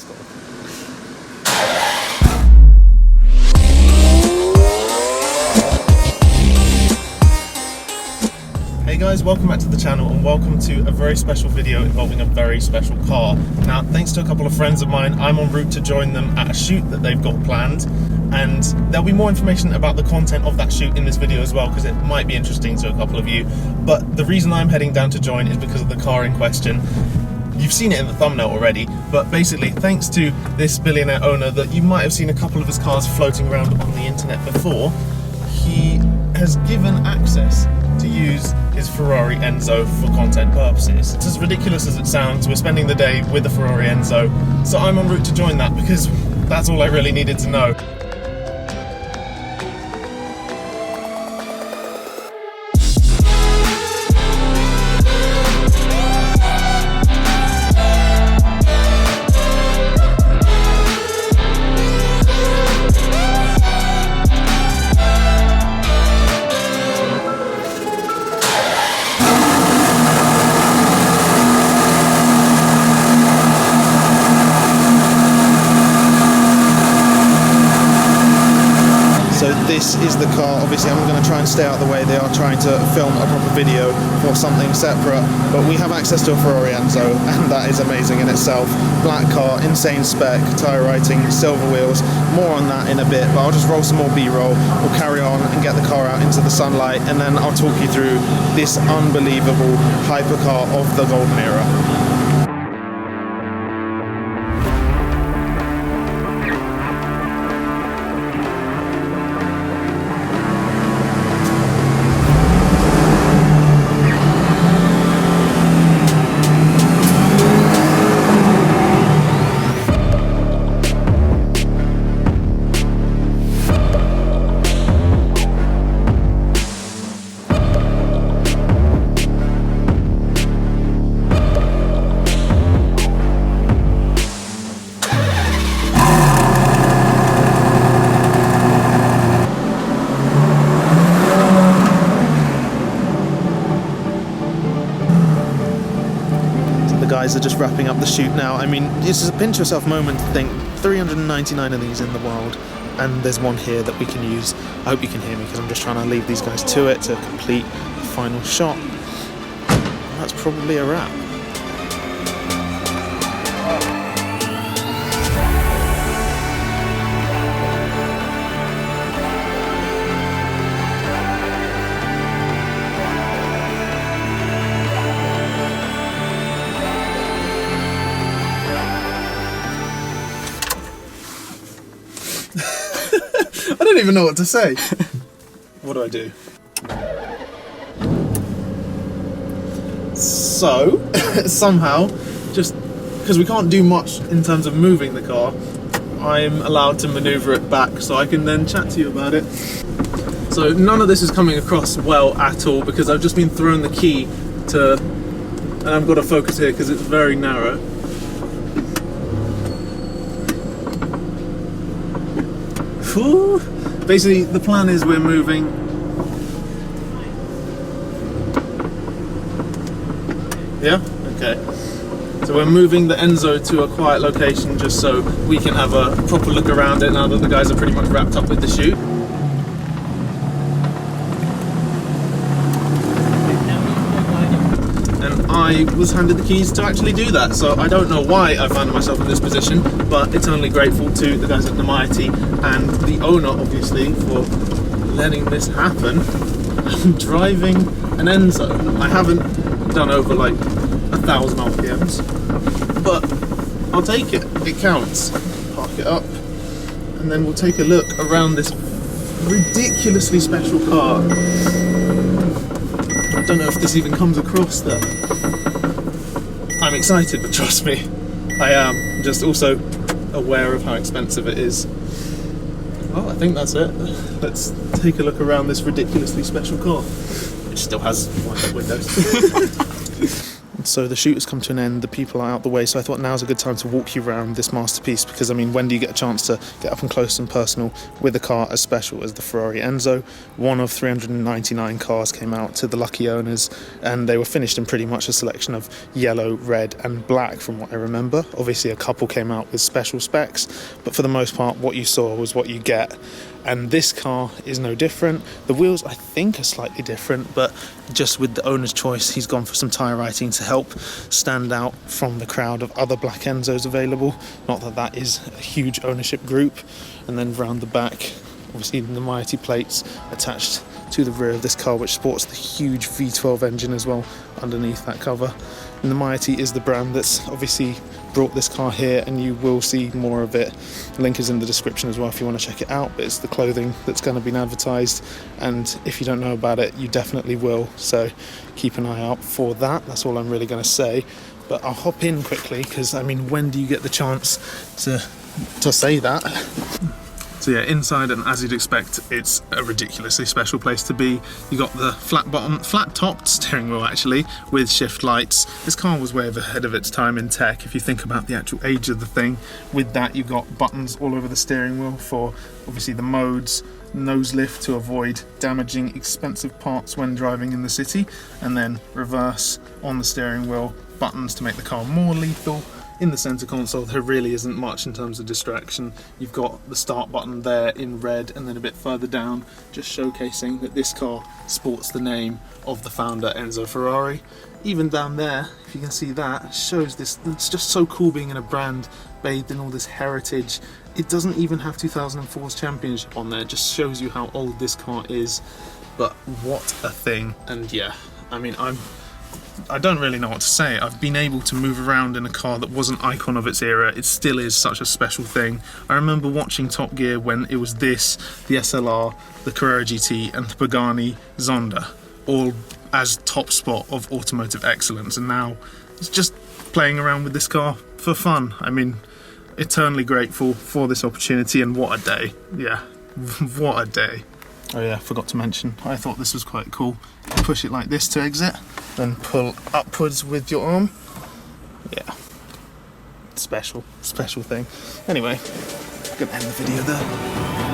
stop. Hey guys, welcome back to the channel and welcome to a very special video involving a very special car. Now, thanks to a couple of friends of mine, I'm en route to join them at a shoot that they've got planned, and there'll be more information about the content of that shoot in this video as well, because it might be interesting to a couple of you. But the reason I'm heading down to join is because of the car in question. You've seen it in the thumbnail already, but basically thanks to this billionaire owner that you might have seen a couple of his cars floating around on the internet before, he has given access to use his Ferrari Enzo for content purposes. It's as ridiculous as it sounds, we're spending the day with the Ferrari Enzo, so I'm en route to join that because that's all I really needed to know. This is the car. Obviously I'm going to try and stay out of the way. They are trying to film a proper video for something separate, but we have access to a Ferrari Enzo and that is amazing in itself. Black car, insane spec, tyre writing, silver wheels, more on that in a bit, but I'll just roll some more B-roll, we'll carry on and get the car out into the sunlight, and then I'll talk you through this unbelievable hypercar of the golden era. Guys are just wrapping up the shoot now. I mean, this is a pinch yourself moment to think 399 of these in the world, and there's one here that we can use. I hope you can hear me because I'm just trying to leave these guys to it to complete the final shot. That's probably a wrap. I don't even know what to say. What do I do? So, somehow, just because we can't do much in terms of moving the car, I'm allowed to maneuver it back so I can then chat to you about it. So none of this is coming across well at all because I've just been thrown the key to, and I've got to focus here because it's very narrow. Ooh. Basically, the plan is we're moving. Yeah? Okay. So we're moving the Enzo to a quiet location just so we can have a proper look around it now that the guys are pretty much wrapped up with the shoot. And I was handed the keys to actually do that, so I don't know why I found myself in this position, but eternally grateful to the guys at Nimiety and the owner, obviously, for letting this happen. I'm driving an Enzo. I haven't done over like 1,000 RPMs, but I'll take it. It counts. Park it up, and then we'll take a look around this ridiculously special car. I don't know if this even comes across that I'm excited, but trust me, I am. I'm just also aware of how expensive it is. Well, I think that's it. Let's take a look around this ridiculously special car, which still has wind-up windows. So the shoot has come to an end, the people are out the way, so I thought now's a good time to walk you around this masterpiece, because I mean, when do you get a chance to get up and close and personal with a car as special as the Ferrari Enzo? One of 399 cars came out to the lucky owners, and they were finished in pretty much a selection of yellow, red and black from what I remember. Obviously a couple came out with special specs, but for the most part what you saw was what you get. And this car is no different. The wheels I think are slightly different, but just with the owner's choice, he's gone for some tyre writing to help stand out from the crowd of other black Enzos available. Not that that is a huge ownership group. And then round the back, obviously the Nimiety plates attached to the rear of this car, which sports the huge V12 engine as well underneath that cover. And Nimiety is the brand that's obviously brought this car here, and you will see more of it. The link is in the description as well if you want to check it out. But it's the clothing that's going to be advertised, and if you don't know about it, you definitely will, so keep an eye out for that. That's all I'm really going to say. But I'll hop in quickly, because I mean, when do you get the chance to say that? So yeah, inside, and as you'd expect, it's a ridiculously special place to be. You got the flat bottom, flat topped steering wheel actually, with shift lights. This car was way ahead of its time in tech if you think about the actual age of the thing. With that, you've got buttons all over the steering wheel for obviously the modes, nose lift to avoid damaging expensive parts when driving in the city, and then reverse on the steering wheel, buttons to make the car more lethal. In the centre console there really isn't much in terms of distraction. You've got the start button there in red, and then a bit further down just showcasing that this car sports the name of the founder Enzo Ferrari. Even down there, if you can see that, shows this. It's just so cool being in a brand bathed in all this heritage. It doesn't even have 2004's championship on there, just shows you how old this car is. But what a thing. And yeah, I mean, I don't really know what to say. I've been able to move around in a car that was an icon of its era. It still is such a special thing. I remember watching Top Gear when it was this, the SLR, the Carrera GT and the Pagani Zonda, all as top spot of automotive excellence, and now it's just playing around with this car for fun. I mean, eternally grateful for this opportunity, and what a day. Yeah, what a day. Oh yeah, forgot to mention, I thought this was quite cool. You push it like this to exit, then pull upwards with your arm. Yeah, special thing. Anyway, I'm gonna end the video there.